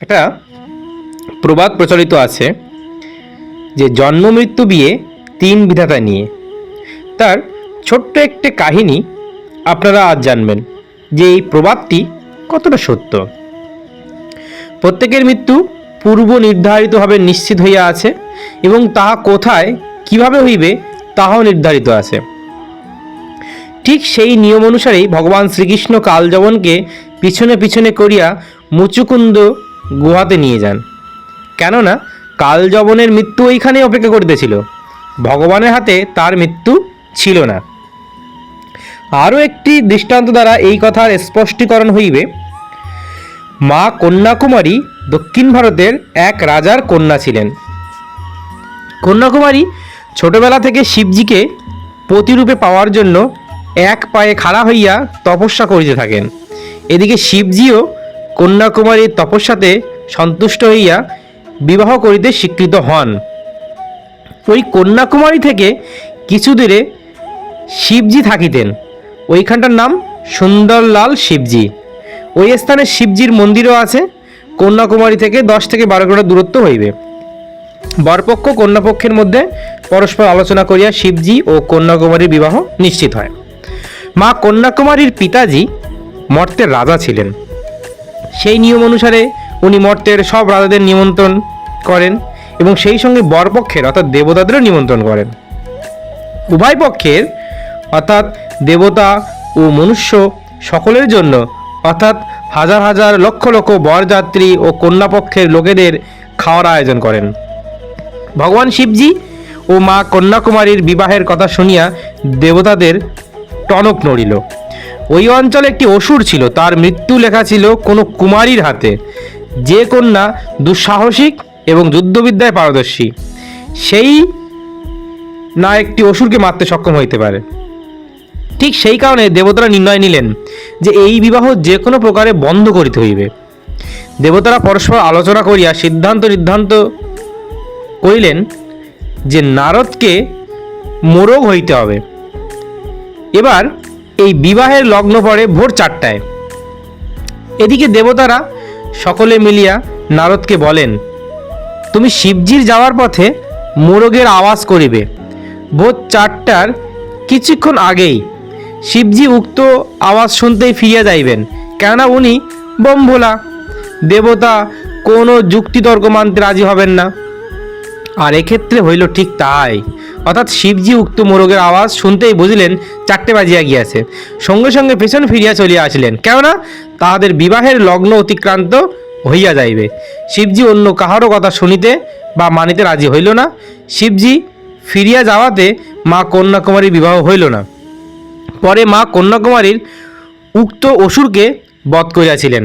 একটা প্রবাদ প্রচলিত আছে যে জন্ম মৃত্যু বিয়ে তিন বিধাতা নিয়ে। তার ছোট্ট একটি কাহিনী আপনারা আজ জানবেন যে এই প্রবাদটি কতটা সত্য। প্রত্যেকের মৃত্যু পূর্ব নির্ধারিতভাবে নিশ্চিত হইয়া আছে এবং তাহা কোথায় কিভাবে হইবে তাহাও নির্ধারিত আছে। ঠিক সেই নিয়ম অনুসারেই ভগবান শ্রীকৃষ্ণ কালযবনকে পিছনে পিছনে করিয়া মুচুকুন্দ গুহাতে নিয়ে যান। কেননা কালযবনের মৃত্যু ওইখানেই অপেক্ষা করিতেছিল, ভগবানের হাতে তার মৃত্যু ছিল না। আরও একটি দৃষ্টান্ত দ্বারা এই কথার স্পষ্টীকরণ হইবে। মা কন্যাকুমারী দক্ষিণ ভারতের এক রাজার কন্যা ছিলেন। কন্যাকুমারী ছোটবেলা থেকে শিবজিকে প্রতিরূপে পাওয়ার জন্য এক পায়ে খাড়া হইয়া তপস্যা করিতে থাকেন। এদিকে শিবজিও কন্যাকুমারীর তপস্যাতে সন্তুষ্ট হইয়া বিবাহ করিতে স্বীকৃত হন। ওই কন্যাকুমারী থেকে কিছু দূরে শিবজি থাকিতেন। ওইখানটার নাম সুন্দরলাল শিবজি। ওই স্থানে শিবজির মন্দিরও আছে। কন্যাকুমারী থেকে 10 থেকে 12 কিলোমিটার দূরত্ব হইবে। বরপক্ষ কন্যাপক্ষের মধ্যে পরস্পর আলোচনা করিয়া শিবজি ও কন্যাকুমারীর বিবাহ নিশ্চিত হয়। মা কন্যাকুমারীর পিতাজি মর্তের রাজা ছিলেন। সেই নিয়ম অনুসারে উনি মর্তের সব রাজাদের নিমন্ত্রণ করেন এবং সেই সঙ্গে বরপক্ষের অর্থাৎ দেবতাদেরও নিমন্ত্রণ করেন। উভয় পক্ষের অর্থাৎ দেবতা ও মনুষ্য সকলের জন্য অর্থাৎ হাজার হাজার লক্ষ লক্ষ বরযাত্রী ও কন্যাপক্ষের লোকেদের খাওয়ার আয়োজন করেন। ভগবান শিবজি ও মা কন্যাকুমারীর বিবাহের কথা শুনিয়া দেবতাদের টনক নড়িল। ওই অঞ্চলে একটি অসুর ছিল, তার মৃত্যু লেখা ছিল কোনো কুমারীর হাতে। যে কন্যা দুঃসাহসিক এবং যুদ্ধবিদ্যায় পারদর্শী, সেই না একটি অসুরকে মারতে সক্ষম হইতে পারে। ঠিক সেই কারণে দেবতারা নির্ণয় নিলেন যে এই বিবাহ যে কোনো প্রকারে বন্ধ করিতে হইবে। দেবতারা পরস্পর আলোচনা করিয়া সিদ্ধান্ত করিলেন যে নারদকে মোরগ হইতে হবে। এবার এই বিবাহের লগ্ন পড়ে ভোর 4টায়। এদিকে দেবতারা সকলে মিলিয়া নারদকে বলেন, তুমি শিবজির যাওয়ার পথে মোরগের আওয়াজ করিবে। ভোর 4টার কিছুক্ষণ আগেই শিবজি উক্ত আওয়াজ শুনতেই ফিরিয়া যাইবেন, কেননা উনি বোমভোলা দেবতা, কোনো যুক্তিতর্ক মানতে রাজি হবেন না। আর এক্ষেত্রে হইল ঠিক তাই, অর্থাৎ শিবজি উক্ত মোরগের আওয়াজ শুনতেই বুঝলেন 4টে বাজিয়া গিয়াছে। সঙ্গে সঙ্গে পেছন ফিরিয়া চলিয়া আসিলেন, কেননা তাহাদের বিবাহের লগ্ন অতিক্রান্ত হইয়া যাইবে। শিবজি অন্য কাহারও কথা শুনিতে বা মানিতে রাজি হইল না। শিবজি ফিরিয়া যাওয়াতে মা কন্যাকুমারীর বিবাহ হইল না। পরে মা কন্যাকুমারীর উক্ত অসুরকে বধ করিয়াছিলেন।